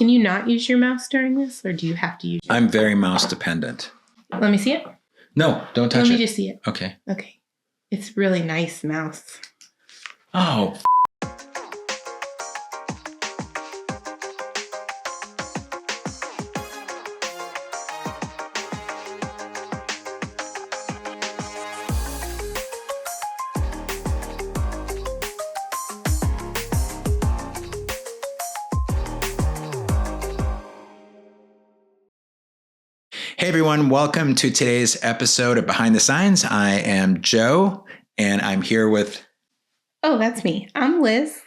can you not use your mouse during this, or do you have to use your I'm very mouse dependent. Let me see it. No, don't touch it. Let me just see it. Okay. Okay. It's really nice mouse. Oh, Hey everyone, welcome to today's episode of Behind the Signs. I am Joe, and I'm here with... Oh, that's me. I'm Liz.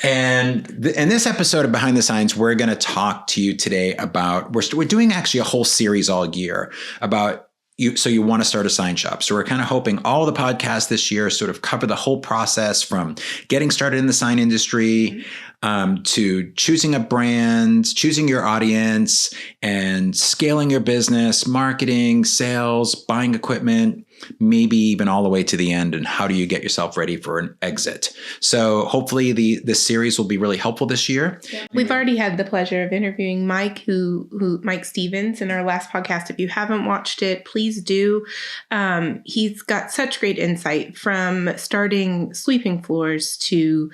And in this episode of Behind the Signs, we're going to talk to you today about... We're doing actually a whole series all year about... So you want to start a sign shop. So we're kind of hoping all the podcasts this year sort of cover the whole process from getting started in the sign industry to choosing a brand, choosing your audience, and scaling your business, marketing, sales, buying equipment, maybe even all the way to the end. And how do you get yourself ready for an exit? So hopefully this series will be really helpful this year. Yeah. We've already had the pleasure of interviewing Mike, Mike Stevens, in our last podcast. If you haven't watched it, please do. He's got such great insight, from starting sweeping floors to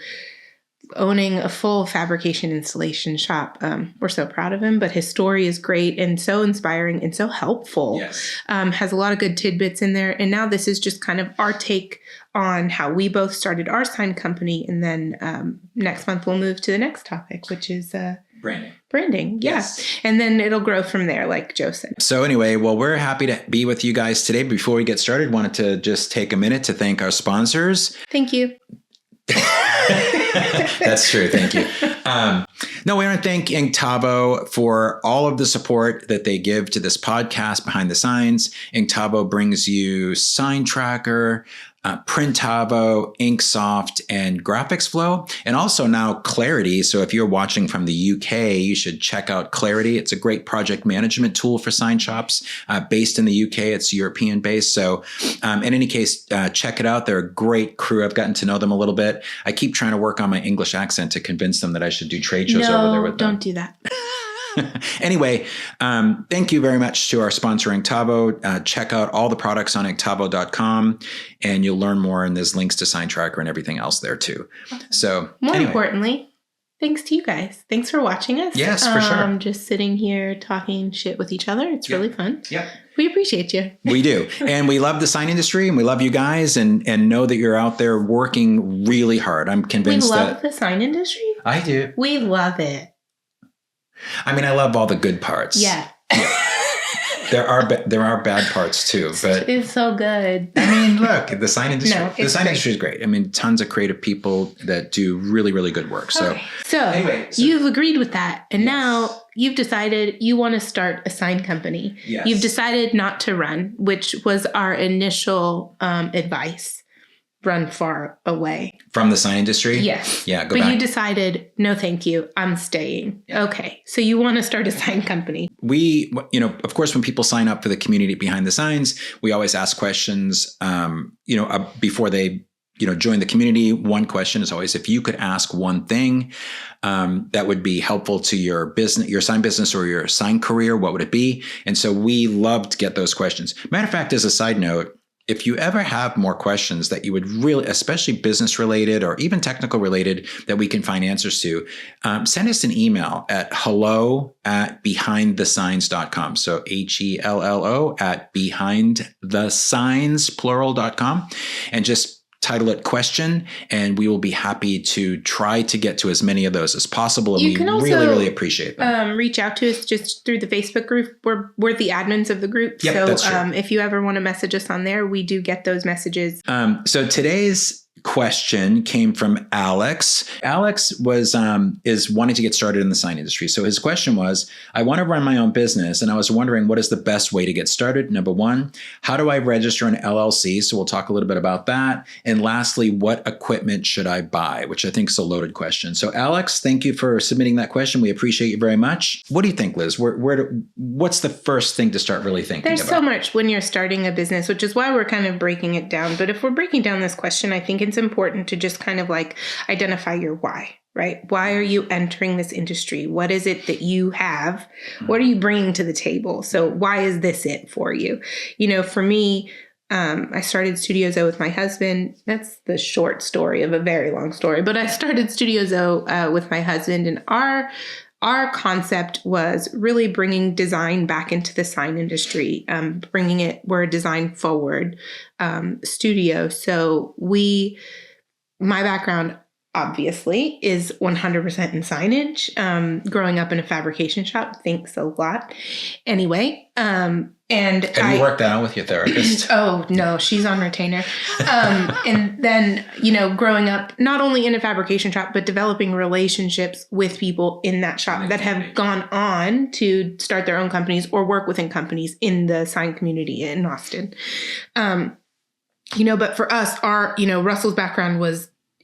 owning a full fabrication installation shop. We're so proud of him, but his story is great and so inspiring and so helpful. Yes. Has a lot of good tidbits in there. And now this is just kind of our take on how we both started our sign company. And then next month we'll move to the next topic, which is Branding. Yeah. Yes. And then it'll grow from there, like Joe said. So anyway, well, we're happy to be with you guys today. Before we get started, wanted to just take a minute to thank our sponsors. Thank you. That's true. Thank you. No, we want to thank Printavo for all of the support that they give to this podcast, Behind the Signs. Printavo brings you Sign Tracker, Printavo, InkSoft, and GraphicsFlow, and also now Clarity. So if you're watching from the UK, you should check out Clarity. It's a great project management tool for sign shops based in the UK. It's European based. So in any case, check it out. They're a great crew. I've gotten to know them a little bit. I keep trying to work on my English accent to convince them that I should do trade shows over there with them. No, don't do that. Anyway, thank you very much to our sponsor, Printavo. Check out all the products on printavo.com, and you'll learn more. And there's links to Sign Tracker and everything else there too. So more importantly, thanks to you guys. Thanks for watching us. Yes, for sure. Just sitting here talking shit with each other. It's really fun. Yep. We appreciate you. We do. And we love the sign industry, and we love you guys, and know that you're out there working really hard. I'm convinced that... We love the sign industry? I do. We love it. I mean, I love all the good parts. Yeah. There are bad parts too, but it's so good. I mean, look, the sign industry is great. I mean, tons of creative people that do really, really good work. So, anyway, you've agreed with that, and now you've decided you want to start a sign company. Yes. You've decided not to run, which was our initial advice. Run far away from the sign industry. Yes. Yeah. But you decided, no, thank you. I'm staying. Yeah. Okay. So you want to start a sign company. We, of course, when people sign up for the community Behind the Signs, we always ask questions, before they, join the community. One question is always, if you could ask one thing that would be helpful to your business, your sign business, or your sign career, what would it be? And so we love to get those questions. Matter of fact, as a side note, if you ever have more questions that you would really, especially business related or even technical related, that we can find answers to, send us an email at hello@behindthesigns.com. So HELLO@behindthesigns.com, and just title it question, and we will be happy to try to get to as many of those as possible. And we really, really appreciate that. Reach out to us just through the Facebook group. We're the admins of the group. Yep, so that's true. If you ever want to message us on there, we do get those messages. So today's question came from Alex. Alex is wanting to get started in the sign industry. So his question was, I want to run my own business, and I was wondering, what is the best way to get started? Number one, how do I register an LLC? So we'll talk a little bit about that. And lastly, what equipment should I buy? Which I think is a loaded question. So Alex, thank you for submitting that question. We appreciate you very much. What do you think, Liz? What's the first thing to start really thinking about? There's so much when you're starting a business, which is why we're kind of breaking it down. But if we're breaking down this question, I think it's important to just kind of like identify your why. right? Why are you entering this industry? What is it that you have? What are you bringing to the table? So why is this it for you? For me, I started Studio Zoe with my husband. That's the short story of a very long story, but I started Studio Zoe with my husband, and our concept was really bringing design back into the sign industry, we're a design forward studio. So my background obviously is 100% in signage. Growing up in a fabrication shop, thanks a lot. Anyway, and have you worked that out with your therapist? Oh no, she's on retainer. And then, growing up not only in a fabrication shop, but developing relationships with people in that shop that have gone on to start their own companies or work within companies in the sign community in Austin. But for us, Russell's background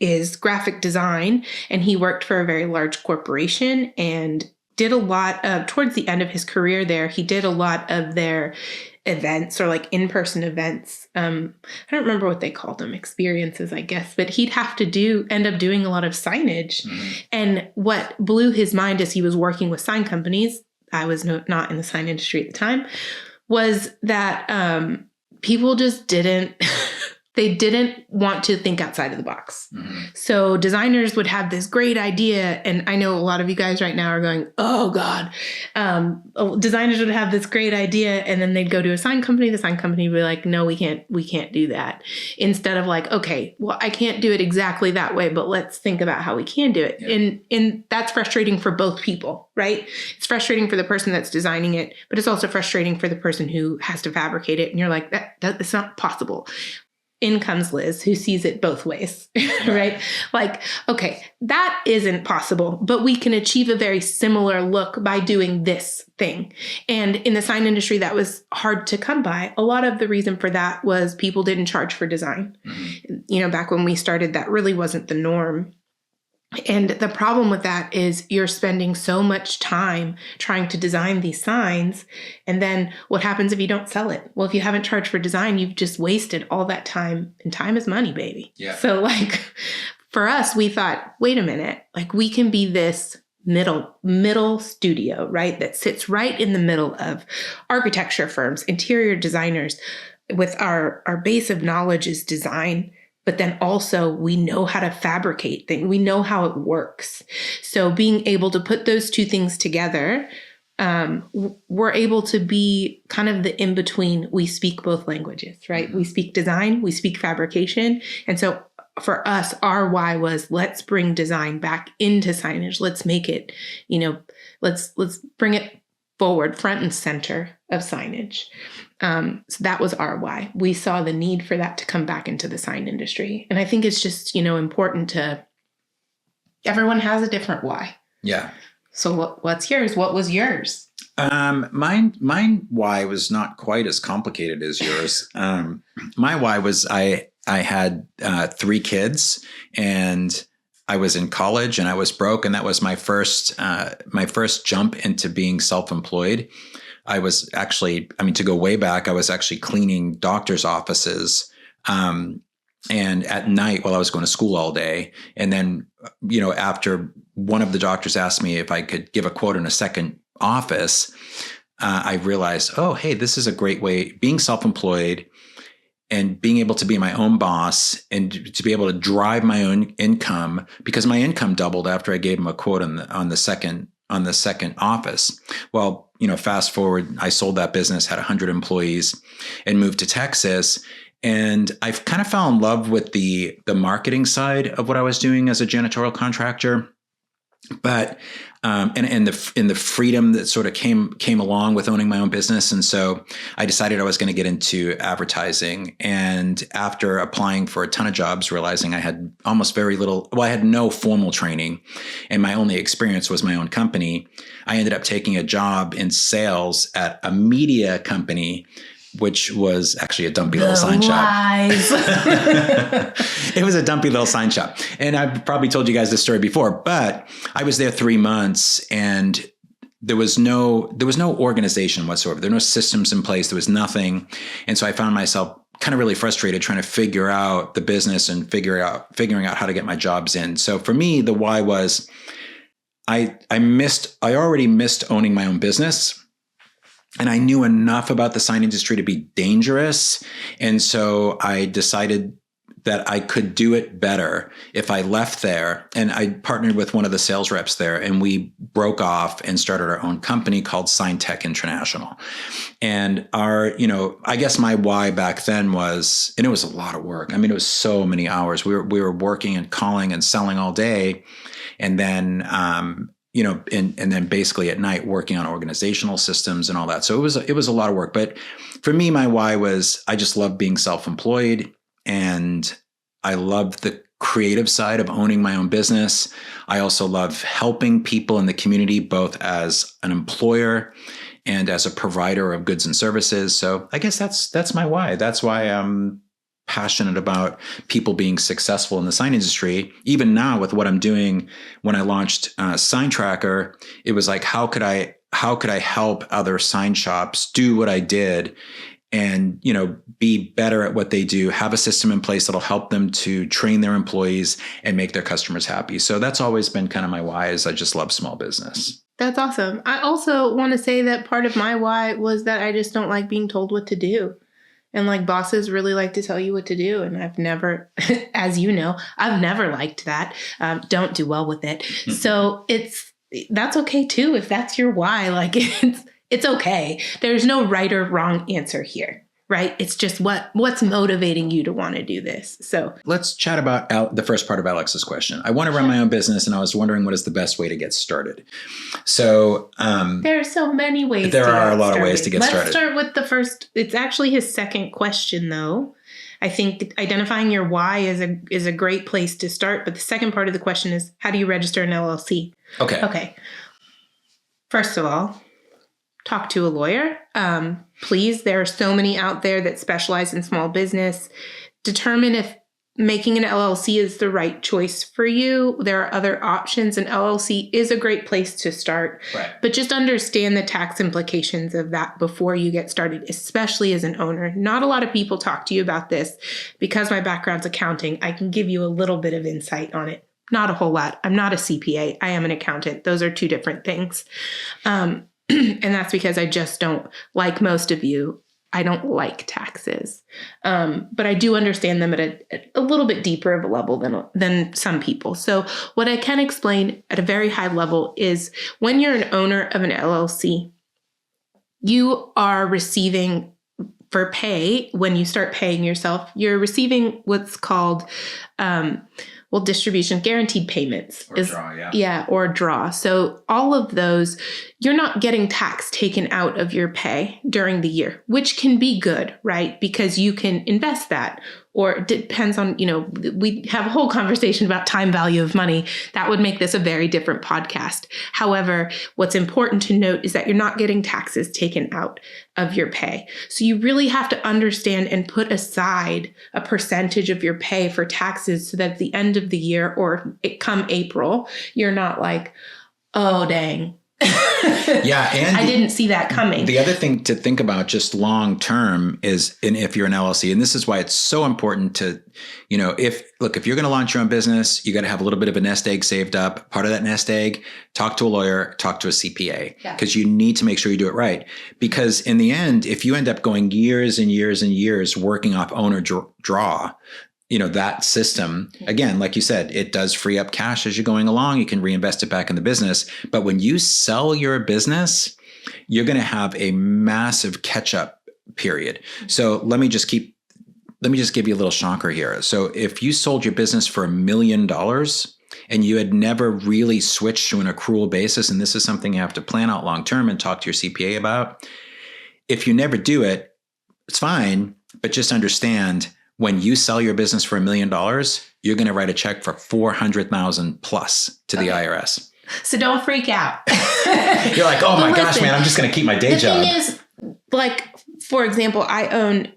is graphic design, and he worked for a very large corporation and did a lot of, towards the end of his career there, he did a lot of their events or like in-person events. I don't remember what they called them, experiences, I guess, but he'd have to end up doing a lot of signage. Mm-hmm. And what blew his mind as he was working with sign companies, I was not in the sign industry at the time, was that people just didn't want to think outside of the box. Mm-hmm. So designers would have this great idea. And I know a lot of you guys right now are going, oh God. Designers would have this great idea, and then they'd go to a sign company. The sign company would be like, no, we can't do that. Instead of like, okay, well, I can't do it exactly that way, but let's think about how we can do it. Yeah. And that's frustrating for both people, right? It's frustrating for the person that's designing it, but it's also frustrating for the person who has to fabricate it. And you're like, that's not possible. In comes Liz, who sees it both ways, right? Like, okay, that isn't possible, but we can achieve a very similar look by doing this thing. And in the sign industry, that was hard to come by. A lot of the reason for that was people didn't charge for design. Mm-hmm. Back when we started, that really wasn't the norm. And the problem with that is you're spending so much time trying to design these signs. And then what happens if you don't sell it? Well, if you haven't charged for design, you've just wasted all that time, and time is money, baby. Yeah. So like for us, we thought, wait a minute, like we can be this middle studio, right? That sits right in the middle of architecture firms, interior designers, with our base of knowledge is design. But then also we know how to fabricate things. We know how it works. So being able to put those two things together, we're able to be kind of the in-between. We speak both languages, right? We speak design, we speak fabrication. And so for us, our why was, let's bring design back into signage. Let's make it, let's bring it forward, front and center of signage. So that was our why. We saw the need for that to come back into the sign industry. And I think it's just, important everyone has a different why. Yeah. So what's yours? What was yours? Mine why was not quite as complicated as yours. My why was I had 3 kids, and I was in college and I was broke, and that was my first jump into being self-employed. I was actually, to go way back, I was actually cleaning doctors' offices, and at night while I was going to school all day. And then, after one of the doctors asked me if I could give a quote in a second office, I realized, oh, hey, this is a great way, being self-employed and being able to be my own boss and to be able to drive my own income, because my income doubled after I gave him a quote on the second office. Well, fast forward, I sold that business, had 100 employees, and moved to Texas. And I kind of fell in love with the marketing side of what I was doing as a janitorial contractor. But and the freedom that sort of came along with owning my own business. And so I decided I was going to get into advertising. And after applying for a ton of jobs, realizing I had almost very little, I had no formal training, and my only experience was my own company, I ended up taking a job in sales at a media company, which was actually a dumpy little sign shop. It was a dumpy little sign shop. And I've probably told you guys this story before, but I was there 3 months, and there was no organization whatsoever. There were no systems in place. There was nothing. And so I found myself kind of really frustrated trying to figure out the business and figuring out how to get my jobs in. So for me, the why was I already missed owning my own business. And I knew enough about the sign industry to be dangerous. And so I decided that I could do it better if I left there. And I partnered with one of the sales reps there, and we broke off and started our own company called Sign Tech International. And I guess my why back then was, and it was a lot of work. I mean, it was so many hours. We were working and calling and selling all day. And then, and then basically at night working on organizational systems and all that. So it was a lot of work. But for me, my why was I just love being self-employed, and I love the creative side of owning my own business. I also love helping people in the community, both as an employer and as a provider of goods and services. So I guess that's my why. That's why I'm passionate about people being successful in the sign industry. Even now with what I'm doing, when I launched Sign Tracker, it was like, how could I help other sign shops do what I did and, be better at what they do, have a system in place that'll help them to train their employees and make their customers happy. So that's always been kind of my why, is I just love small business. That's awesome. I also want to say that part of my why was that I just don't like being told what to do. And like bosses really like to tell you what to do. And I've never, as you know, I've never liked that. Don't do well with it. So that's okay too. If that's your why, like it's okay. There's no right or wrong answer here, right? It's just what's motivating you to want to do this. So let's chat about the first part of Alex's question. I want to run my own business, and I was wondering what is the best way to get started. So there are so many ways. There are a lot of ways to get started. Let's start with the first. It's actually his second question, though. I think identifying your why is a great place to start. But the second part of the question is, how do you register an LLC? Okay. First of all, talk to a lawyer. Please, there are so many out there that specialize in small business. Determine if making an LLC is the right choice for you. There are other options. An LLC is a great place to start, right, but just understand the tax implications of that before you get started, especially as an owner. Not a lot of people talk to you about this. Because my background's accounting, I can give you a little bit of insight on it. Not a whole lot. I'm not a CPA. I am an accountant. Those are two different things. And that's because I just don't, like most of you, I don't like taxes. But I do understand them at a little bit deeper of a level than some people. So what I can explain at a very high level is when you're an owner of an LLC, you are receiving for pay, when you start paying yourself, you're receiving what's called distribution guaranteed payments. Or draw, yeah. Yeah, or draw. So all of those, you're not getting tax taken out of your pay during the year, which can be good, right? Because you can invest that. Or it depends on, we have a whole conversation about time value of money. That would make this a very different podcast. However, what's important to note is that you're not getting taxes taken out of your pay. So you really have to understand and put aside a percentage of your pay for taxes so that at the end of the year or come April, you're not like, oh, dang. Yeah, and I didn't see that coming. The other thing to think about just long term is, and if you're an LLC, and this is why it's so important to, if you're going to launch your own business, you got to have a little bit of a nest egg saved up. Part of that nest egg, talk to a lawyer, talk to a CPA, because you need to make sure you do it right. Because in the end, if you end up going years and years and years working off owner draw, that system, again, like you said, it does free up cash as you're going along. You can reinvest it back in the business. But when you sell your business, you're going to have a massive catch-up period. So let me just give you a little shocker here. So if you sold your business for $1 million and you had never really switched to an accrual basis, and this is something you have to plan out long-term and talk to your CPA about, if you never do it, it's fine, but just understand, when you sell your business for $1 million, you're going to write a check for $400,000 plus to the IRS. So don't freak out. You're like, oh my gosh, man, I'm just going to keep my day job. The thing is, like, for example, I own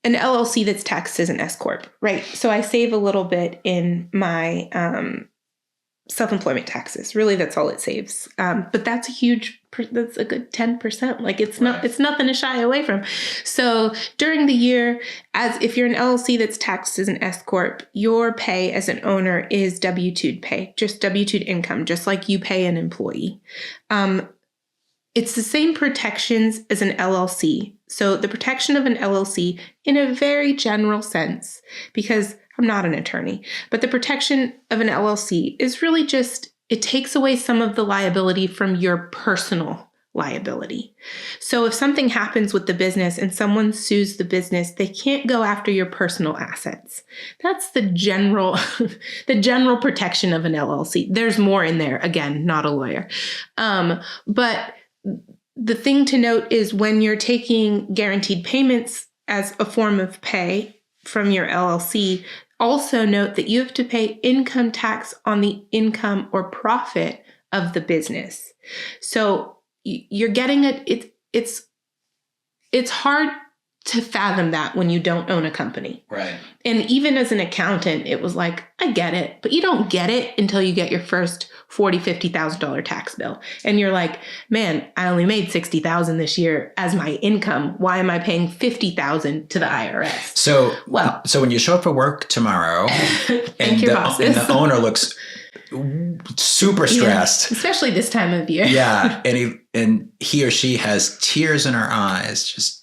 an LLC that's taxed as an S Corp, right? So I save a little bit in my self-employment taxes. Really, that's all it saves. But that's that's a good 10%. Like it's nothing to shy away from. So during the year, as if you're an LLC that's taxed as an S Corp, your pay as an owner is W-2 pay, just W-2 income, just like you pay an employee. It's the same protections as an LLC. So the protection of an LLC in a very general sense, because I'm not an attorney, but the protection of an LLC is really just, it takes away some of the liability from your personal liability. So if something happens with the business and someone sues the business, they can't go after your personal assets. That's the general protection of an LLC. There's more in there. Again, not a lawyer. But the thing to note is when you're taking guaranteed payments as a form of pay from your LLC, also note that you have to pay income tax on the income or profit of the business. So you're getting it's hard to fathom that when you don't own a company. Right. And even as an accountant, it was like, I get it, but you don't get it until you get your first $40,000, $50,000 tax bill. And you're like, man, I only made $60,000 this year as my income. Why am I paying $50,000 to the IRS? So when you show up for work tomorrow and the owner looks super stressed, especially this time of year. Yeah. And he or she has tears in her eyes, just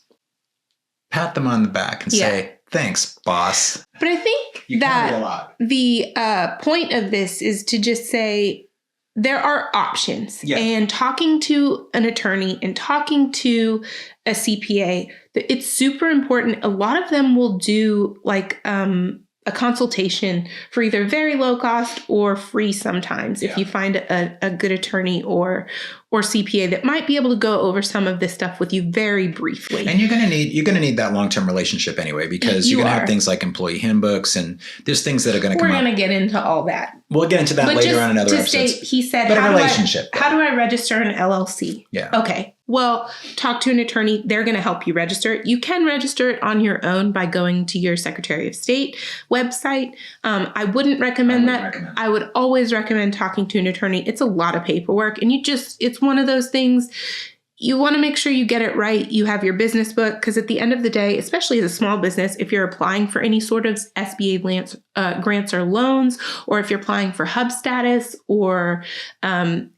pat them on the back and say, thanks, boss. But I think that the point of this is to just say there are options. Yeah. And talking to an attorney and talking to a CPA, it's super important. A lot of them will do like a consultation for either very low cost or free sometimes if you find a good attorney or CPA that might be able to go over some of this stuff with you very briefly. And you're gonna need that long-term relationship anyway, because you're gonna have things like employee handbooks and there's things that are gonna come up. We're gonna get into all that. We'll get into that later on in other episodes. He said, how do I register an LLC? Yeah. Okay. Well, talk to an attorney. They're going to help you register it. You can register it on your own by going to your Secretary of State website. I wouldn't recommend that. I would always recommend talking to an attorney. It's a lot of paperwork, and it's one of those things. You want to make sure you get it right. You have your business book, because at the end of the day, especially as a small business, if you're applying for any sort of SBA grants or loans, or if you're applying for hub status or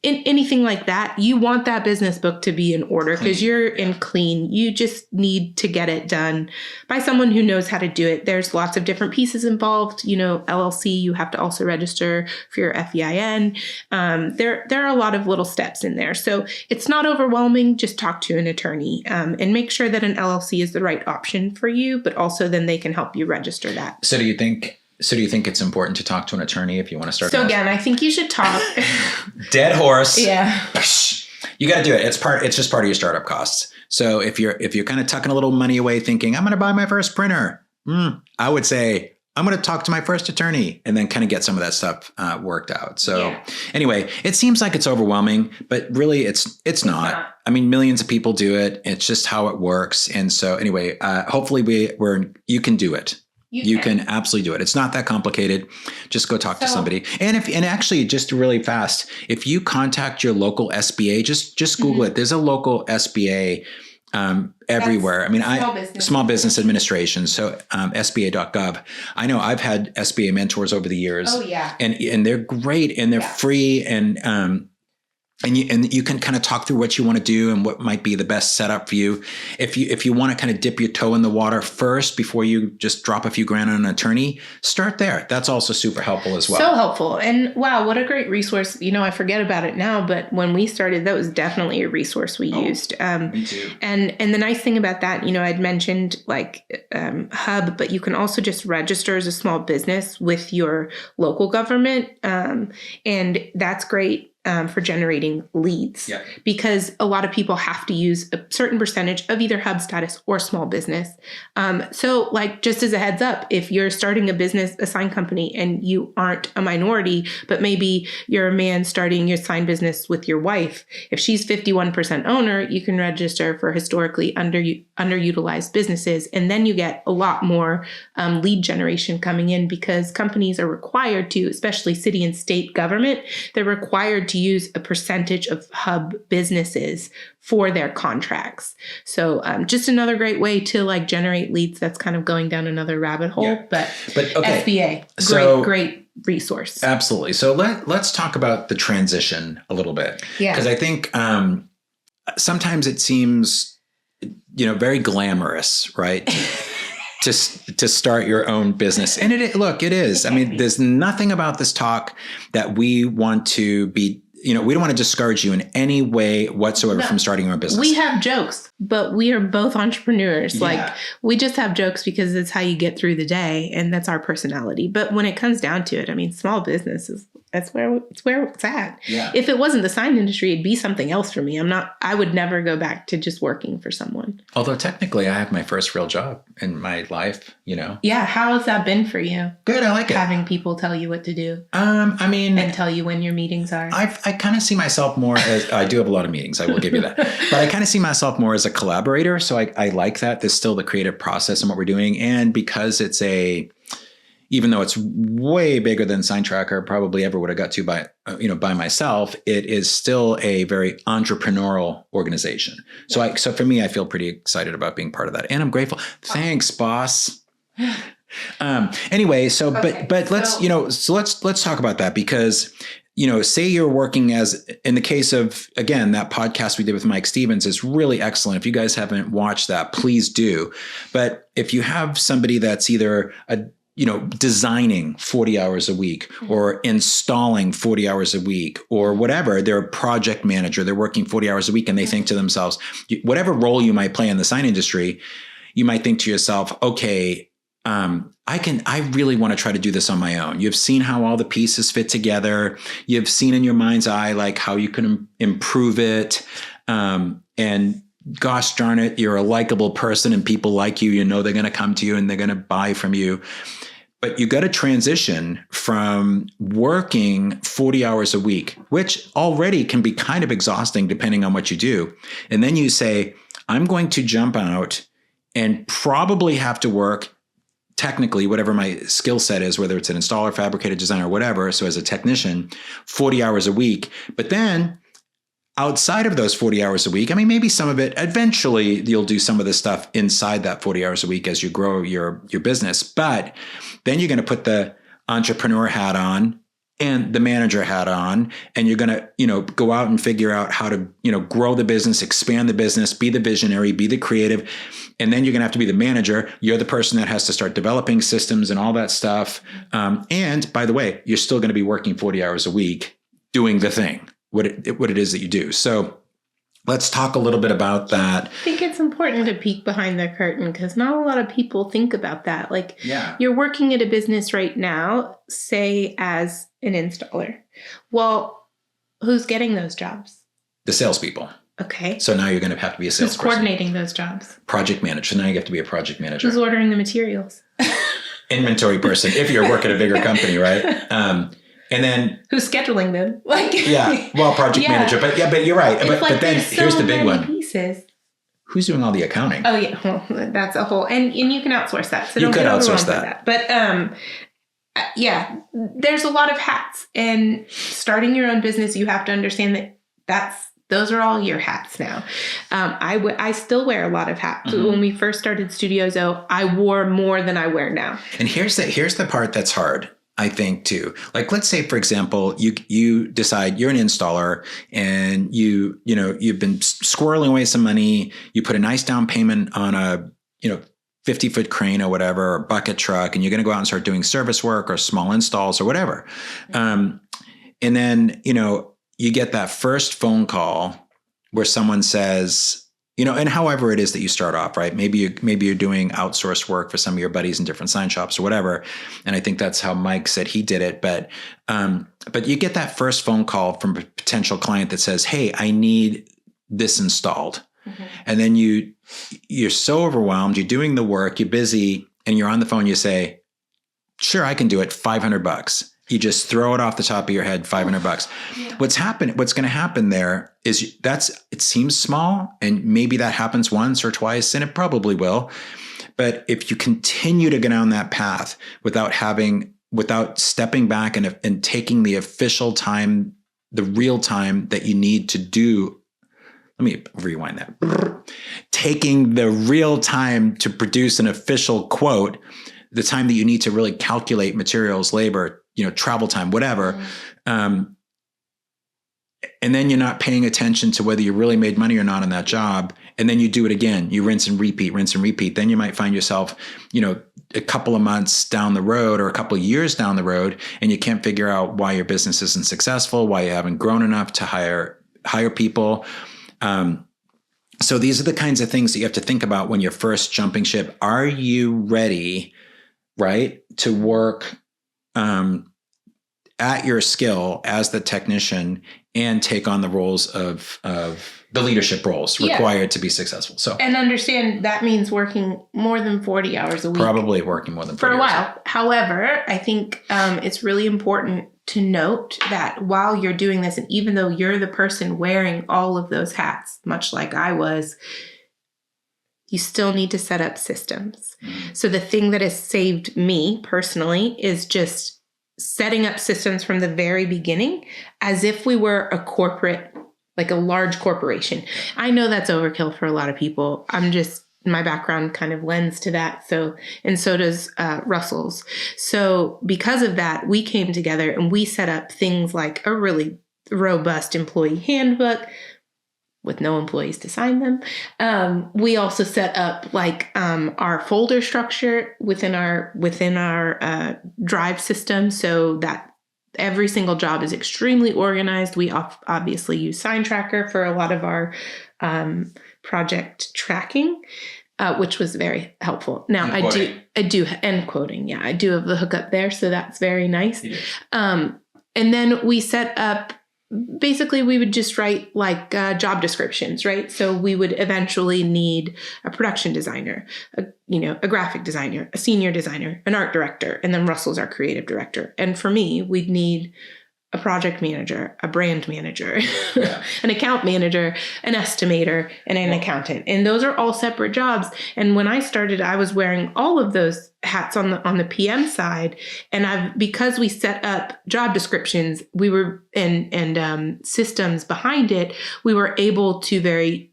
anything like that, you want that business book to be in order because you're in clean. You just need to get it done by someone who knows how to do it. There's lots of different pieces involved. LLC, you have to also register for your FEIN. There are a lot of little steps in there. So it's not overwhelming. Just talk to an attorney and make sure that an LLC is the right option for you, but also then they can help you register that. So do you think it's important to talk to an attorney if you want to start? So again, I think you should talk. Dead horse. Yeah. You got to do it. It's just part of your startup costs. So if you're kind of tucking a little money away thinking, I'm going to buy my first printer, I would say, I'm going to talk to my first attorney and then kind of get some of that stuff worked out. So anyway, it seems like it's overwhelming, but really it's not. I mean, millions of people do it. It's just how it works. And so anyway, hopefully you can do it. You can absolutely do it. It's not that complicated. Just go talk to somebody. And actually just really fast, if you contact your local SBA, just Google it. There's a local SBA everywhere. Small Business Administration. So SBA.gov. I know I've had SBA mentors over the years. Oh yeah. And they're great and they're free and you can kind of talk through what you want to do and what might be the best setup for you. If you want to kind of dip your toe in the water first before you just drop a few grand on an attorney, start there. That's also super helpful as well. So helpful. And wow, what a great resource. I forget about it now, but when we started, that was definitely a resource we used. Me too. And the nice thing about that, I'd mentioned like Hub, but you can also just register as a small business with your local government. And that's great. for generating leads, Yeah. because a lot of people have to use a certain percentage of either hub status or small business. So like, just as a heads up, if you're starting a business, a sign company, and you aren't a minority, but maybe you're a man starting your sign business with your wife, if she's 51% owner, you can register for historically underutilized businesses. And then you get a lot more lead generation coming in, because companies are required to, especially city and state government, they're required to use a percentage of hub businesses for their contracts. So just another great way to like generate leads. That's kind of going down another rabbit hole, Yeah. but okay. SBA, great resource. Absolutely. So let's talk about the transition a little bit. Yeah. Because I think sometimes it seems, very glamorous, right? to start your own business. And it is. I mean, there's nothing about this talk that we want to be, we don't want to discourage you in any way whatsoever from starting your own business. We have jokes, but we are both entrepreneurs. Yeah. Like, we just have jokes because it's how you get through the day, and that's our personality. But when it comes down to it, I mean, small business that's where it's at. Yeah. If it wasn't the sign industry, it'd be something else for me. I would never go back to just working for someone. Although technically I have my first real job in my life, Yeah. How has that been for you? Good. I like it. Having people tell you what to do. And tell you when your meetings are. I kind of see myself more as, I do have a lot of meetings, I will give you that. But I kind of see myself more as a collaborator. So I like that. There's still the creative process in what we're doing. And because it's even though it's way bigger than Sign Tracker probably ever would have got to by myself, it is still a very entrepreneurial organization. So so for me, I feel pretty excited about being part of that, and I'm grateful. Thanks, boss. Anyway, let's talk about that, because say you're working as, in the case of, again, that podcast we did with Mike Stevens is really excellent. If you guys haven't watched that, please do. But if you have somebody that's either designing 40 hours a week or installing 40 hours a week or whatever, they're a project manager, they're working 40 hours a week, and they think to themselves, whatever role you might play in the sign industry, you might think to yourself, okay, I really want to try to do this on my own. You've seen how all the pieces fit together. You've seen in your mind's eye, like how you can improve it. And gosh darn it, you're a likable person and people like you, they're going to come to you and they're going to buy from you. But you got to transition from working 40 hours a week, which already can be kind of exhausting depending on what you do. And then you say, I'm going to jump out and probably have to work technically whatever my skill set is, whether it's an installer, fabricator, designer, whatever. So as a technician, 40 hours a week. But then outside of those 40 hours a week, I mean, maybe some of it, eventually you'll do some of this stuff inside that 40 hours a week as you grow your business. But then you're going to put the entrepreneur hat on and the manager hat on, and you're going to, go out and figure out how to, grow the business, expand the business, be the visionary, be the creative. And then you're going to have to be the manager. You're the person that has to start developing systems and all that stuff. And by the way, you're still going to be working 40 hours a week doing the thing, what it is that you do. So let's talk a little bit about that. I think it's important to peek behind the curtain, because not a lot of people think about that. Like, you're working at a business right now, say as an installer. Well, who's getting those jobs? The salespeople. Okay. So now you're going to have to be a salesperson. Who's coordinating those jobs? Project manager. So now you have to be a project manager. Who's ordering the materials? Inventory person, if you're working at a bigger company, right? And then who's scheduling them? Project manager. But you're right. But then here's the big one. Pieces. Who's doing all the accounting? Oh yeah, well, that's a whole, and you can outsource that. So you could outsource that. But there's a lot of hats, and starting your own business, you have to understand that those are all your hats now. I still wear a lot of hats. Mm-hmm. When we first started Studio Zoe, I wore more than I wear now. And here's the part that's hard, I think, too. Like, let's say, for example, you decide you're an installer and you've been squirreling away some money. You put a nice down payment on a 50-foot crane or whatever, or bucket truck, and you're going to go out and start doing service work or small installs or whatever. And then, you get that first phone call where someone says, and however it is that you start off, right? Maybe you're doing outsourced work for some of your buddies in different sign shops or whatever. And I think that's how Mike said he did it. But you get that first phone call from a potential client that says, "Hey, I need this installed." Mm-hmm. And then you're so overwhelmed, you're doing the work, you're busy, and you're on the phone, you say, "Sure, I can do it, $500. You just throw it off the top of your head, $500. Yeah. What's going to happen there is it seems small, and maybe that happens once or twice, and it probably will. But if you continue to go down that path without stepping back and taking the official time, the real time that you need to do, let me rewind that. Taking the real time to produce an official quote, the time that you need to really calculate materials, labor, travel time, whatever. Mm-hmm. And then you're not paying attention to whether you really made money or not on that job. And then you do it again. You rinse and repeat. Then you might find yourself, a couple of months down the road or a couple of years down the road, and you can't figure out why your business isn't successful, why you haven't grown enough to hire people. So these are the kinds of things that you have to think about when you're first jumping ship. Are you ready, right, to work at your skill as the technician and take on the roles of the leadership roles required to be successful? So, and understand that means working more than 40 hours a week. Probably working more than 40 for a hours. while. However, I think it's really important to note that while you're doing this, and even though you're the person wearing all of those hats, much like I was, you still need to set up systems. Mm-hmm. So the thing that has saved me personally is just setting up systems from the very beginning as if we were a corporate, like a large corporation. I know that's overkill for a lot of people. My background kind of lends to that. So does Russell's. So because of that, we came together and we set up things like a really robust employee handbook with no employees to sign them. We also set up our folder structure within our Drive system, so that every single job is extremely organized. We obviously use Sign Tracker for a lot of our project tracking, which was very helpful. Now I do end quoting. Yeah, I do have the hookup there, so that's very nice. Yeah. And then we set up. Basically, we would just write job descriptions, right? So we would eventually need a production designer, a graphic designer, a senior designer, an art director, and then Russell's our creative director. And for me, we'd need a project manager, a brand manager, an account manager, an estimator, and an accountant. And those are all separate jobs. And when I started, I was wearing all of those hats on the PM side. And because we set up job descriptions, we were and systems behind it, we were able to very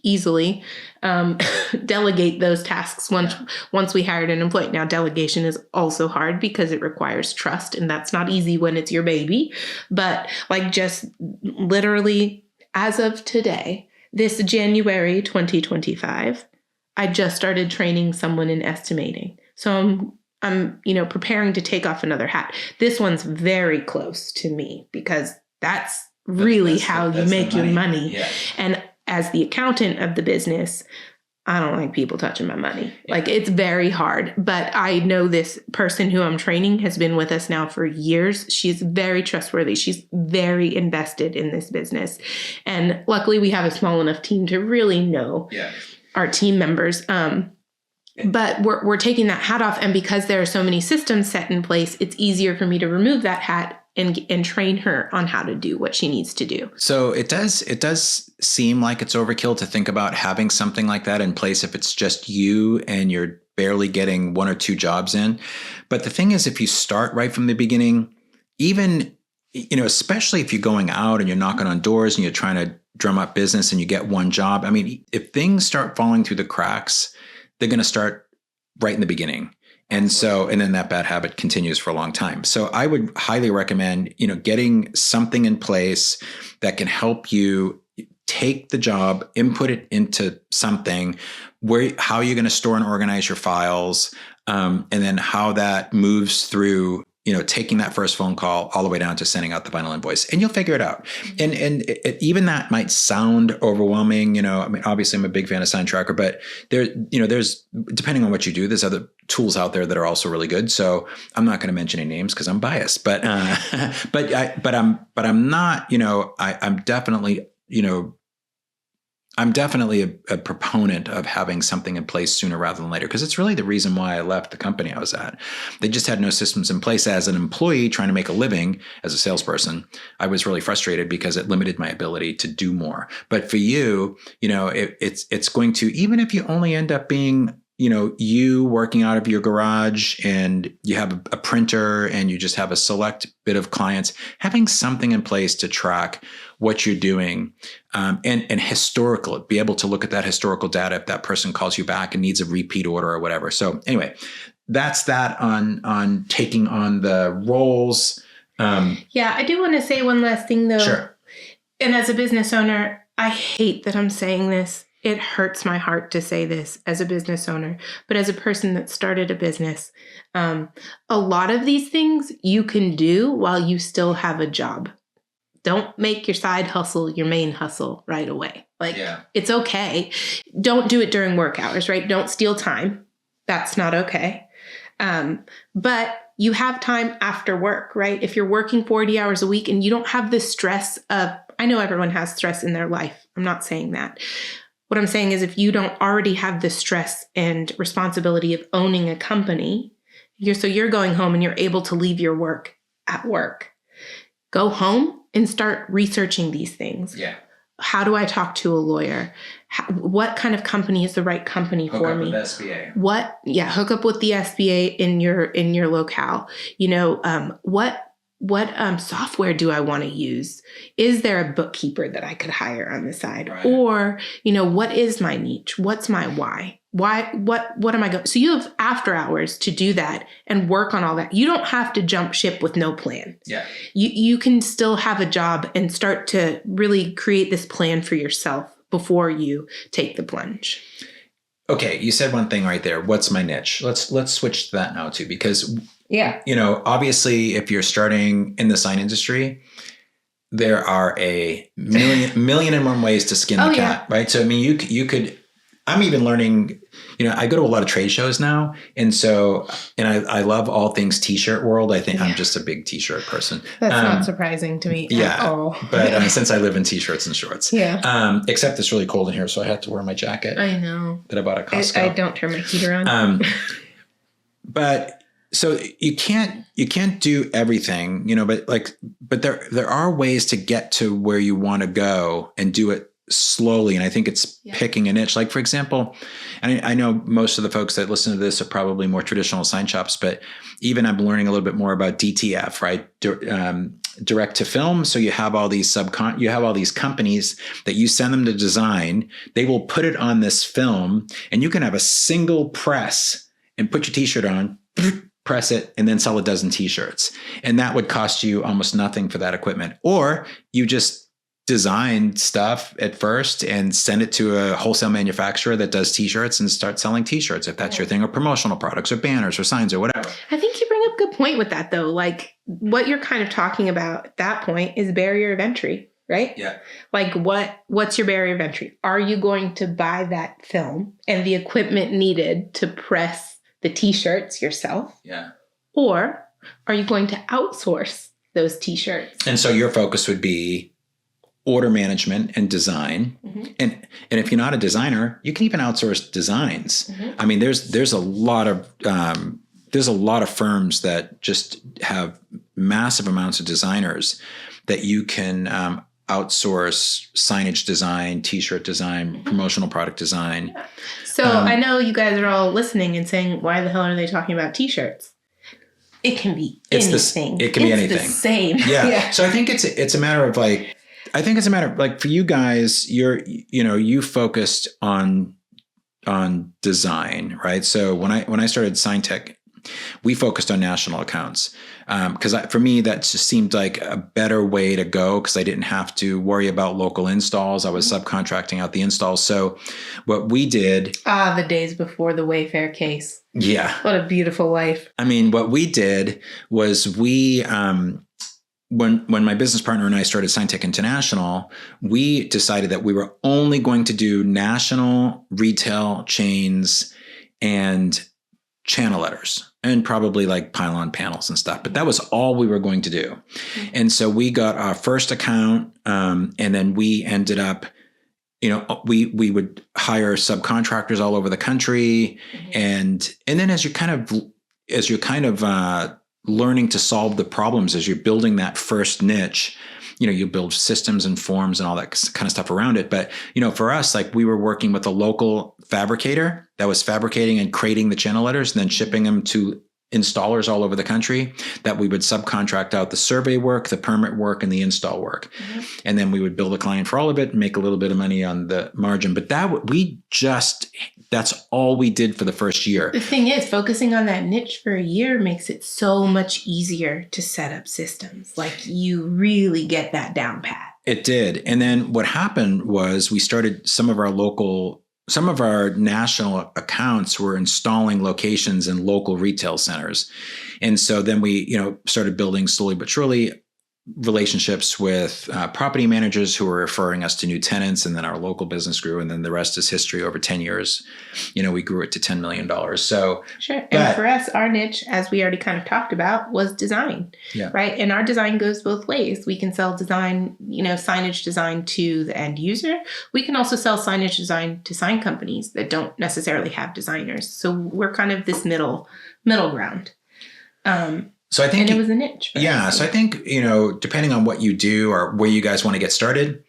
easily delegate those tasks once we hired an employee. Now, delegation is also hard because it requires trust, and that's not easy when it's your baby. But just literally as of today, this January 2025, I just started training someone in estimating. So I'm preparing to take off another hat. This one's very close to me because that's really how you make your money. Yeah. And as the accountant of the business, I don't like people touching my money. Yeah. It's very hard. But I know this person who I'm training has been with us now for years. She's very trustworthy. She's very invested in this business. And luckily, we have a small enough team to really know our team members. But we're taking that hat off. And because there are so many systems set in place, it's easier for me to remove that hat and train her on how to do what she needs to do. So it does seem like it's overkill to think about having something like that in place if it's just you and you're barely getting one or two jobs in. But the thing is, if you start right from the beginning, even, especially if you're going out and you're knocking on doors and you're trying to drum up business and you get one job, I mean, if things start falling through the cracks, they're going to start right in the beginning. And then that bad habit continues for a long time. So I would highly recommend, getting something in place that can help you take the job, input it into something how you're going to store and organize your files, and then how that moves through, taking that first phone call all the way down to sending out the final invoice, and you'll figure it out. And even that might sound overwhelming. I mean, obviously I'm a big fan of Sign Tracker, but there's, depending on what you do, there's other tools out there that are also really good. So I'm not going to mention any names because I'm biased, but I'm not, I'm definitely a proponent of having something in place sooner rather than later, because it's really the reason why I left the company I was at. They just had no systems in place. As an employee trying to make a living as a salesperson, I was really frustrated because it limited my ability to do more. But for you, it's going to, even if you only end up being you working out of your garage and you have a printer and you just have a select bit of clients, having something in place to track what you're doing, and historical, be able to look at that historical data if that person calls you back and needs a repeat order or whatever. So anyway, that's that on taking on the roles. Yeah, I do want to say one last thing though. Sure. And as a business owner, I hate that I'm saying this. It hurts my heart to say this as a business owner, but as a person that started a business, a lot of these things you can do while you still have a job. Don't make your side hustle your main hustle right away. It's okay. Don't do it during work hours, right? Don't steal time. That's not okay. But you have time after work, right? If you're working 40 hours a week and you don't have the stress of, I know everyone has stress in their life. I'm not saying that. What I'm saying is if you don't already have the stress and responsibility of owning a company, you're going home and you're able to leave your work at work. Go home and start researching these things. Yeah. How do I talk to a lawyer? What kind of company is the right company for me? Hook up with SBA. Hook up with the SBA in your locale. What software do I want to use? Is there a bookkeeper that I could hire on the side? Right. Or, what is my niche? What's my why? What am I going? So you have after hours to do that and work on all that. You don't have to jump ship with no plan. Yeah. You can still have a job and start to really create this plan for yourself before you take the plunge. Okay. You said one thing right there. What's my niche? Let's switch to that now too, because yeah, obviously if you're starting in the sign industry, there are a million and one ways to skin the cat, right? So, I mean, you could, I'm even learning, I go to a lot of trade shows now. And I love all things t-shirt world. I think I'm just a big t-shirt person. That's not surprising to me at all. But since I live in t-shirts and shorts, except it's really cold in here. So I had to wear my jacket. I know. That I bought at Costco. I don't turn my heater on. But so you can't do everything, but there are ways to get to where you want to go and do it slowly. And I think it's picking a niche. Like, for example, and I know most of the folks that listen to this are probably more traditional sign shops, but even I'm learning a little bit more about DTF, right? Direct to film. So you have all these companies that you send them to design. They will put it on this film and you can have a single press and put your t-shirt on, press it, and then sell a dozen t-shirts. And that would cost you almost nothing for that equipment. Or you just design stuff at first and send it to a wholesale manufacturer that does t-shirts and start selling t-shirts if that's your thing, or promotional products or banners or signs or whatever. I think you bring up a good point with that though. Like what you're kind of talking about at that point is barrier of entry, right? Yeah. Like what's your barrier of entry? Are you going to buy that film and the equipment needed to press the t-shirts yourself? Yeah. Or are you going to outsource those t-shirts? And so your focus would be order management and design. Mm-hmm. And if you're not a designer, you can even outsource designs. Mm-hmm. I mean, there's a lot of firms that just have massive amounts of designers that you can outsource signage design, t-shirt design, promotional product design. Yeah. So I know you guys are all listening and saying, why the hell are they talking about t-shirts? It can be anything. It can be anything. It's the same. Yeah. So I think it's a matter of like, for you guys, you focused on design, right? So when I started Sign Tech, we focused on national accounts. Because for me, that just seemed like a better way to go because I didn't have to worry about local installs. I was subcontracting out the installs. So what we did... the days before the Wayfair case. Yeah. What a beautiful life. I mean, what we did was we... When my business partner and I started SignTech International, we decided that we were only going to do national retail chains and channel letters and probably like pylon panels and stuff. But that was all we were going to do. Mm-hmm. And so we got our first account and then we ended up, we would hire subcontractors all over the country. Mm-hmm. And then as you're kind of learning to solve the problems as you're building that first niche, you build systems and forms and all that kind of stuff around it. But, for us, like we were working with a local fabricator that was fabricating and creating the channel letters and then shipping them to installers all over the country that we would subcontract out the survey work, the permit work, and the install work. Mm-hmm. And then we would bill the client for all of it and make a little bit of money on the margin. But that's all we did for the first year. The thing is, focusing on that niche for a year makes it so much easier to set up systems. Like you really get that down pat. It did. And then what happened was we started some of our national accounts were installing locations in local retail centers. And so then we, started building slowly but surely relationships with property managers who were referring us to new tenants. And then our local business grew. And then the rest is history. Over 10 years, we grew it to $10 million. So sure. And for us, our niche, as we already kind of talked about, was design, right? And our design goes both ways. We can sell design, signage design to the end user. We can also sell signage design to sign companies that don't necessarily have designers. So we're kind of this middle ground. So I think, and it was a niche. Yeah. So I think, depending on what you do or where you guys want to get started,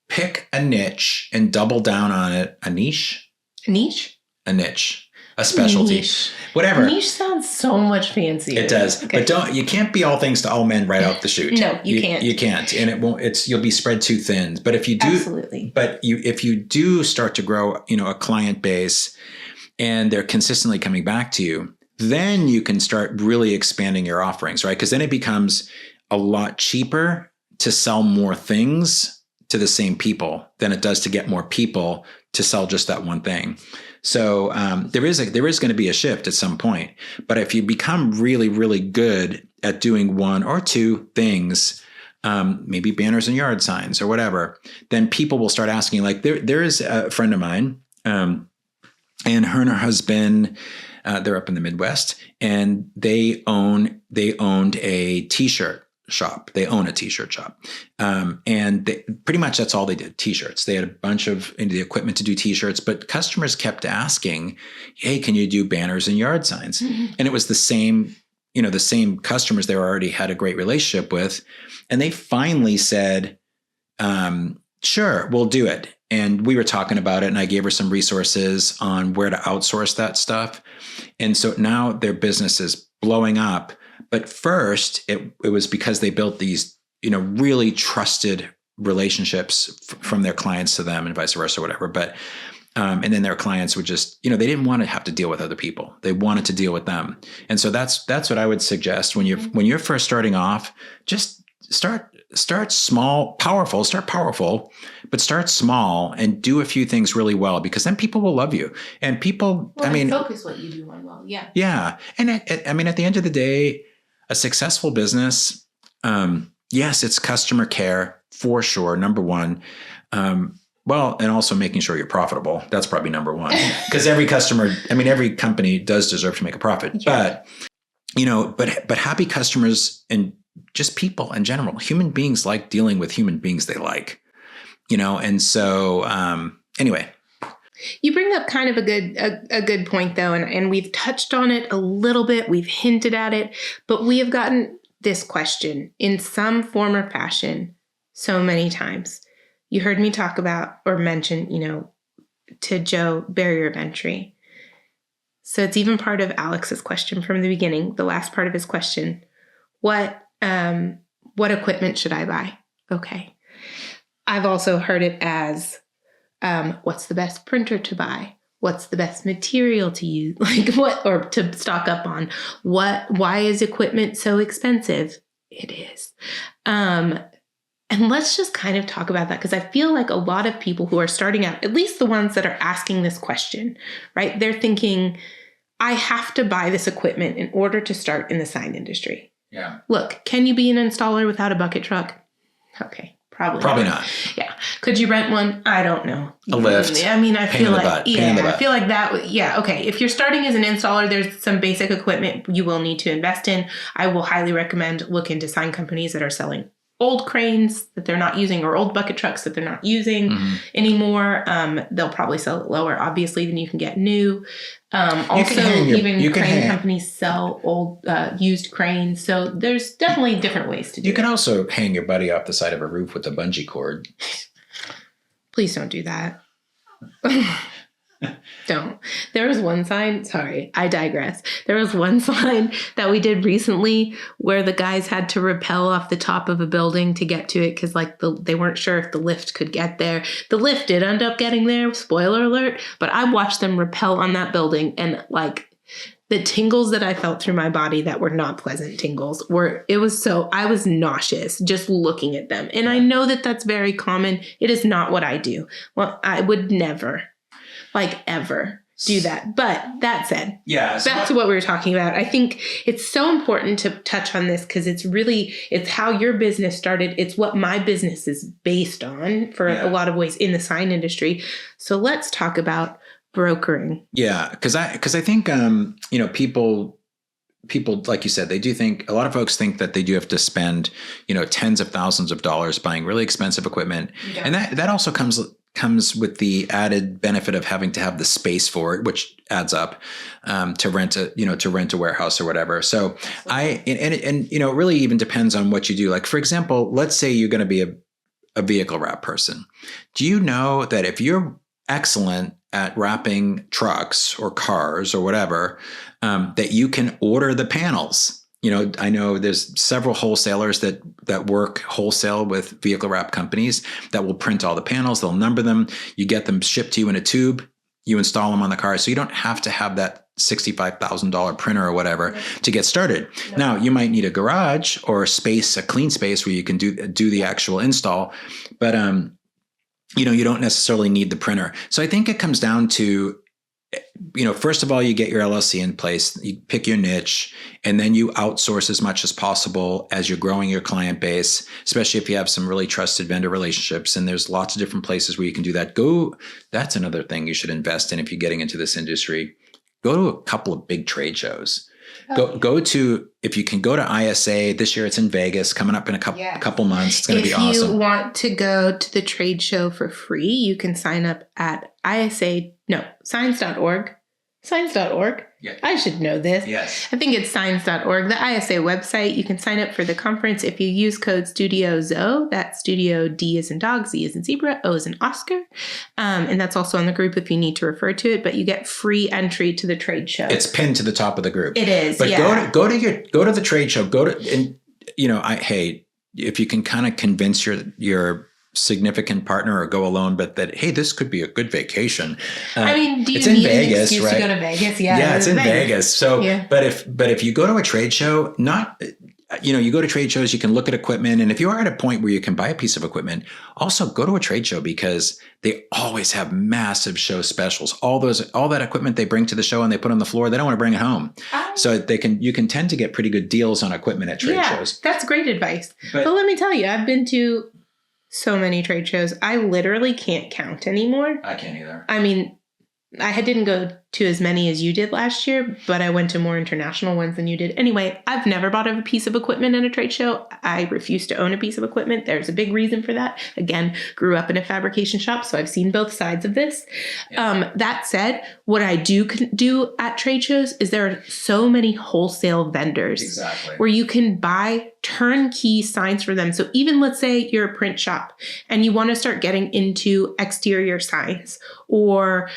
pick a niche and double down on it. A niche? A niche? A niche. A specialty. Niche. Whatever. Niche sounds so much fancier. It does. Okay. But you can't be all things to all men right out the chute. No, you can't. You can't. And you'll be spread too thin. But if you do, absolutely. But if you do start to grow, a client base and they're consistently coming back to you, then you can start really expanding your offerings, right? Because then it becomes a lot cheaper to sell more things to the same people than it does to get more people to sell just that one thing. So there is going to be a shift at some point. But if you become really, really good at doing one or two things, maybe banners and yard signs or whatever, then people will start asking. Like there is a friend of mine, and her and her husband. They're up in the Midwest, and they owned a t-shirt shop. They own a t-shirt shop. And pretty much that's all they did, t-shirts. They had a bunch of the equipment to do t-shirts, but customers kept asking, hey, can you do banners and yard signs? Mm-hmm. And it was the same customers they already had a great relationship with. And they finally said, sure, we'll do it. And we were talking about it, and I gave her some resources on where to outsource that stuff. And so now their business is blowing up. But first, it was because they built these, really trusted relationships from their clients to them and vice versa, whatever. But and then their clients would just, they didn't want to have to deal with other people. They wanted to deal with them. And so that's what I would suggest when you're first starting off. Just start small, powerful, but start small and do a few things really well, because then people will love you. And people, focus what you do on well. Yeah. Yeah. And at the end of the day, a successful business, yes, it's customer care for sure. Number one. And also making sure you're profitable. That's probably number one, because every company does deserve to make a profit, yeah. But happy customers and just people in general, human beings like dealing with human beings they like, and so anyway. You bring up kind of a good point though, and we've touched on it a little bit, we've hinted at it, but we have gotten this question in some form or fashion so many times. You heard me talk about or mention, to Joe, barrier of entry. So it's even part of Alex's question from the beginning, the last part of his question. What equipment should I buy? Okay. I've also heard it as, what's the best printer to buy? What's the best material to use? Or to stock up on? Why is equipment so expensive? It is. And let's just kind of talk about that, because I feel like a lot of people who are starting out, at least the ones that are asking this question, right? They're thinking, I have to buy this equipment in order to start in the sign industry. Yeah. Look, can you be an installer without a bucket truck? Okay. Probably not. Yeah. Could you rent one? I don't know. A lift. I mean, I feel like that. Yeah. Okay. If you're starting as an installer, there's some basic equipment you will need to invest in. I will highly recommend look into sign companies that are selling old cranes that they're not using, or old bucket trucks that they're not using anymore. They'll probably sell it lower, obviously, than you can get new. Crane companies sell old used cranes. So there's definitely different ways to do it. You can also hang your buddy off the side of a roof with a bungee cord. Please don't do that. Don't. There was one sign, sorry, I digress. There was one sign that we did recently where the guys had to rappel off the top of a building to get to it because they weren't sure if the lift could get there. The lift did end up getting there, spoiler alert, but I watched them rappel on that building, and the tingles that I felt through my body that were not pleasant tingles I was nauseous just looking at them. And I know that that's very common. It is not what I do. Well, I would never ever do that. But that said, back to what we were talking about. I think it's so important to touch on this because it's how your business started. It's what my business is based on for a lot of ways in the sign industry. So let's talk about brokering. Yeah. Cause I think, people, like you said, they do think, a lot of folks think that they do have to spend, tens of thousands of dollars buying really expensive equipment. Yeah. And that also comes with the added benefit of having to have the space for it, which adds up to rent a warehouse or whatever. So it really even depends on what you do. Like, for example, let's say you're going to be a vehicle wrap person. Do you know that if you're excellent at wrapping trucks or cars or whatever, that you can order the panels? I know there's several wholesalers that work wholesale with vehicle wrap companies that will print all the panels. They'll number them. You get them shipped to you in a tube. You install them on the car. So you don't have to have that $65,000 printer or whatever to get started. No. Now, you might need a garage or a clean space where you can do the actual install. But, you don't necessarily need the printer. So I think it comes down to, first of all, you get your LLC in place, you pick your niche, and then you outsource as much as possible as you're growing your client base, especially if you have some really trusted vendor relationships. And there's lots of different places where you can do that. That's another thing you should invest in if you're getting into this industry. Go to a couple of big trade shows. If you can go to ISA this year, it's in Vegas, coming up in a couple months. It's going to be awesome. If you want to go to the trade show for free, you can sign up at signs.org. Signs.org. Yeah. I should know this. Yes. I think it's signs.org, the ISA website. You can sign up for the conference if you use code STUDIOZO. That's Studio, D as in dog, Z as in zebra, O as in Oscar. And that's also on the group if you need to refer to it, but you get free entry to the trade show. It's pinned to the top of the group. It is. But go to the trade show. If you can kind of convince your significant partner or go alone, but that, hey, this could be a good vacation. Do you need an excuse to go to Vegas? Yeah, it's in Vegas. So, but if you go to a trade show, you go to trade shows, you can look at equipment. And if you are at a point where you can buy a piece of equipment, also go to a trade show because they always have massive show specials. All that equipment they bring to the show and they put on the floor, they don't want to bring it home. So you can tend to get pretty good deals on equipment at trade shows. That's great advice. But let me tell you, I've been to so many trade shows. I literally can't count anymore. I can't either. I didn't go to as many as you did last year, but I went to more international ones than you did. Anyway, I've never bought a piece of equipment at a trade show. I refuse to own a piece of equipment. There's a big reason for that. Again, grew up in a fabrication shop, so I've seen both sides of this. Yeah. That said, what I do at trade shows is there are so many wholesale vendors where you can buy turnkey signs for them. So even let's say you're a print shop and you want to start getting into exterior signs or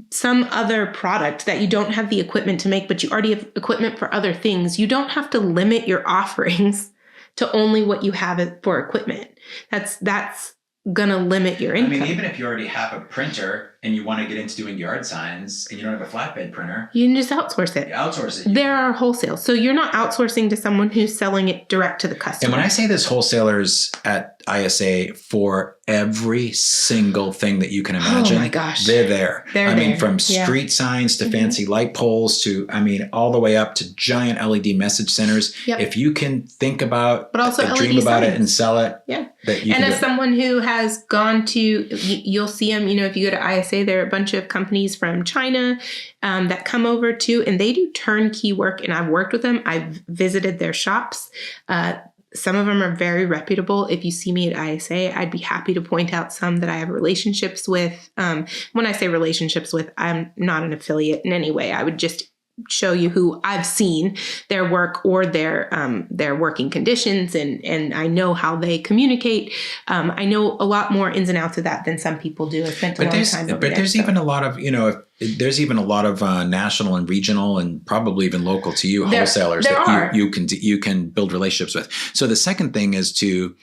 some other product that you don't have the equipment to make, but you already have equipment for other things. You don't have to limit your offerings to only what you have for equipment. That's going to limit your income. I mean, even if you already have a printer and you want to get into doing yard signs and you don't have a flatbed printer, you can just outsource it. You outsource it. There are wholesale. So you're not outsourcing to someone who's selling it direct to the customer. And when I say this, wholesalers at ISA for every single thing that you can imagine, oh my gosh, they're there. I mean, from street signs to fancy light poles to, all the way up to giant LED message centers. Yep. If you can think about, but also dream LED about signs. it and sell it. Yeah. And as someone who has gone to, you'll see them, if you go to ISA, there are a bunch of companies from China that come over too, and they do turnkey work. And I've worked with them. I've visited their shops. Some of them are very reputable. If you see me at ISA, I'd be happy to point out some that I have relationships with. When I say relationships with, I'm not an affiliate in any way. I would just show you who I've seen their work or their working conditions, and I know how they communicate. I know a lot more ins and outs of that than some people do. I spent a long time over there. There's even a lot of, there's even a lot of national and regional and probably even local to you wholesalers that you can build relationships with. So the second thing is to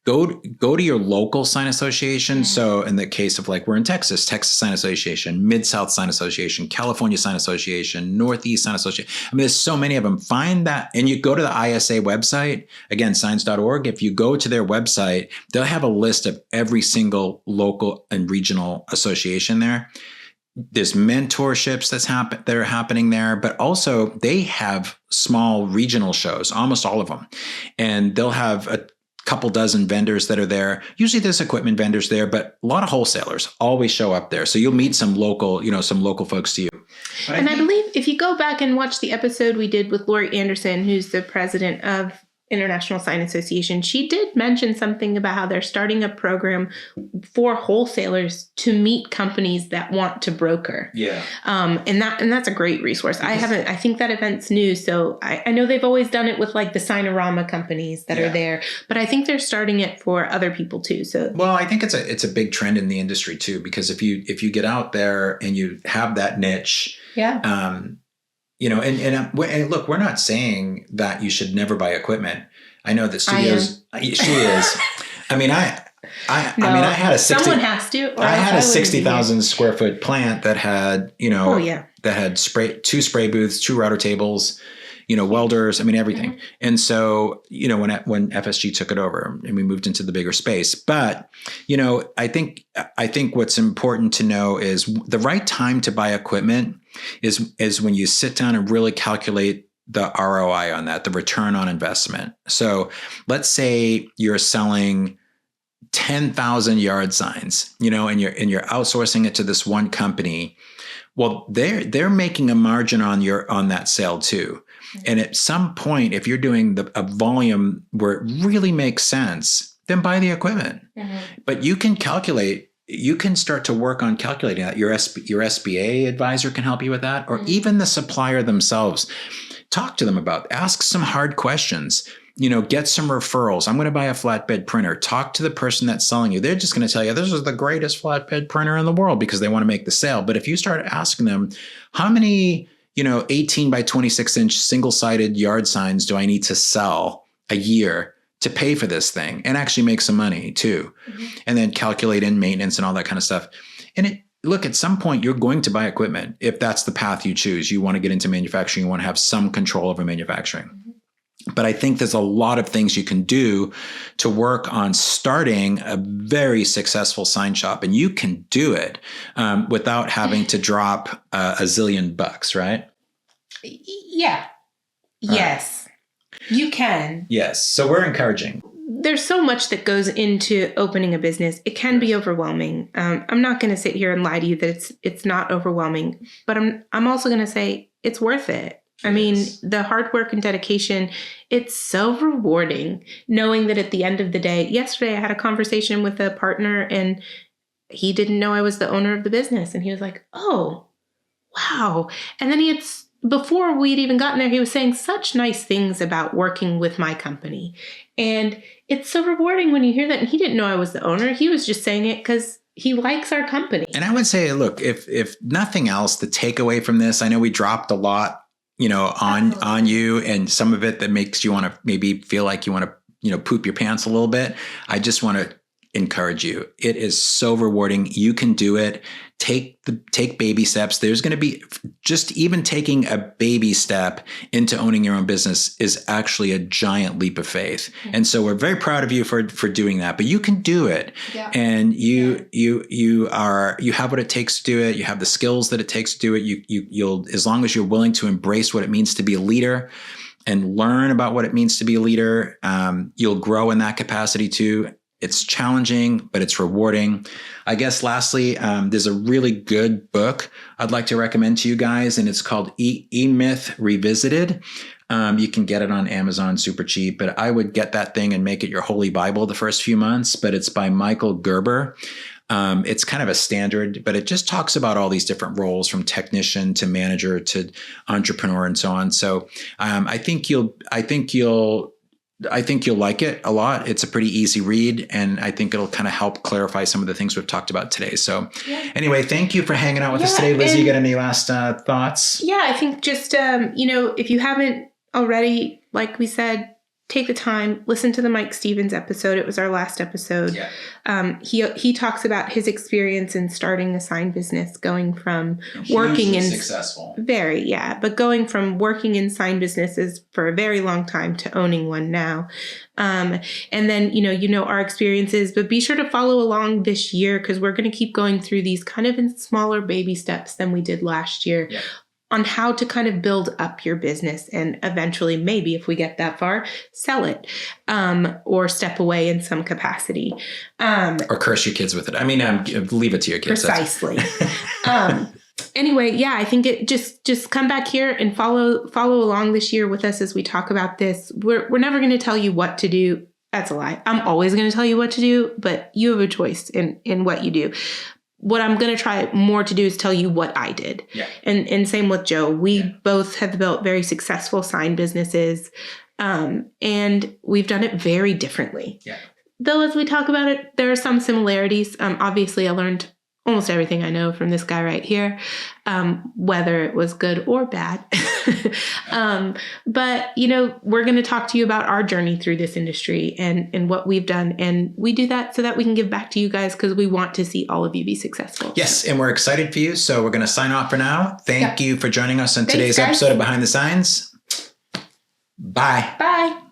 go to your local sign association. Mm-hmm. So in the case of we're in Texas Sign Association, Mid-South Sign Association, California Sign Association, Northeast Sign Association. There's so many of them. Find that, and you go to the ISA website, again, signs.org. If you go to their website, they'll have a list of every single local and regional association there. There's mentorships that are happening there, but also they have small regional shows, almost all of them. And they'll have a couple dozen vendors that are there. Usually there's equipment vendors there, but a lot of wholesalers always show up there. So you'll meet some local folks to you. And I believe if you go back and watch the episode we did with Lori Anderson, who's the president of International Sign Association, she did mention something about how they're starting a program for wholesalers to meet companies that want to broker. Yeah. And that's a great resource. I think that event's new. So I know they've always done it with the Signorama companies that are there, but I think they're starting it for other people too. So, well, I think it's a big trend in the industry too, because if you get out there and you have that niche, and look, we're not saying that you should never buy equipment. I know that studios. She is. I had a someone has to. I had a 60,000 square foot plant that had that had two spray booths, 2 router tables, welders. Everything. Mm-hmm. And so when FSG took it over and we moved into the bigger space, but I think what's important to know is the right time to buy equipment is when you sit down and really calculate the ROI on that, the return on investment. So let's say you're selling 10,000 yard signs, and you're outsourcing it to this one company. Well, they're making a margin on that sale too. And at some point, if you're doing a volume where it really makes sense, then buy the equipment. Mm-hmm. But you can calculate. You can start to work on calculating that. Your SBA advisor can help you with that, or even the supplier themselves. Talk to them ask some hard questions, get some referrals. I'm going to buy a flatbed printer. Talk to the person that's selling you. They're just going to tell you, this is the greatest flatbed printer in the world because they want to make the sale. But if you start asking them, how many, 18 by 26 inch single-sided yard signs do I need to sell a year to pay for this thing and actually make some money too? Mm-hmm. And then calculate in maintenance and all that kind of stuff. And look, at some point, you're going to buy equipment if that's the path you choose. You want to get into manufacturing. You want to have some control over manufacturing. Mm-hmm. But I think there's a lot of things you can do to work on starting a very successful sign shop. And you can do it without having to drop a zillion bucks, right? Yeah. Yes. You can. Yes. So we're encouraging. There's so much that goes into opening a business. It can be overwhelming. I'm not going to sit here and lie to you that it's not overwhelming, but I'm also going to say it's worth it. I mean, the hard work and dedication, it's so rewarding knowing that at the end of the day. Yesterday, I had a conversation with a partner and he didn't know I was the owner of the business. And he was like, oh, wow. And then before we'd even gotten there, he was saying such nice things about working with my company. And it's so rewarding when you hear that. And he didn't know I was the owner. He was just saying it because he likes our company. And I would say, look, if nothing else, the takeaway from this, I know we dropped a lot, on you, and some of it that makes you want to maybe feel like you want to, poop your pants a little bit. I just want to encourage you. It is so rewarding. You can do it. Take baby steps. There's going to be just even taking a baby step into owning your own business is actually a giant leap of faith. Mm-hmm. And so we're very proud of you for doing that, but you can do it. Yeah. And you have what it takes to do it. You have the skills that it takes to do it. You'll, as long as you're willing to embrace what it means to be a leader and learn about what it means to be a leader, you'll grow in that capacity too. It's challenging, but it's rewarding. I guess lastly, there's a really good book I'd like to recommend to you guys, and it's called E-Myth Revisited. You can get it on Amazon super cheap, but I would get that thing and make it your holy Bible the first few months. But it's by Michael Gerber. It's kind of a standard, but it just talks about all these different roles from technician to manager to entrepreneur and so on. So I think you'll like it a lot. It's a pretty easy read, and I think it'll kind of help clarify some of the things we've talked about today. So anyway, thank you for hanging out with us today. Lizzie, you got any last thoughts? Yeah, I think just, if you haven't already, like we said, take the time, listen to the Mike Stevens episode. It was our last episode. Yeah. He talks about his experience in starting a sign business, going from working in successful. But going from working in sign businesses for a very long time to owning one now. And then, our experiences, but be sure to follow along this year because we're going to keep going through these kind of in smaller baby steps than we did last year. Yeah. On how to kind of build up your business and eventually, maybe if we get that far, sell it or step away in some capacity. Or curse your kids with it. I mean, leave it to your kids. Precisely. Anyway, I think it just come back here and follow along this year with us as we talk about this. We're never going to tell you what to do. That's a lie. I'm always going to tell you what to do, but you have a choice in what you do. What I'm going to try more to do is tell you what I did. Yeah. And same with Joe. We both have built very successful sign businesses, and we've done it very differently. Yeah. Though as we talk about it, there are some similarities. Obviously, I learned almost everything I know from this guy right here, whether it was good or bad. But, we're going to talk to you about our journey through this industry and what we've done. And we do that so that we can give back to you guys because we want to see all of you be successful. Yes. And we're excited for you. So we're going to sign off for now. Thank you for joining us on today's episode of Behind the Signs. Bye. Bye.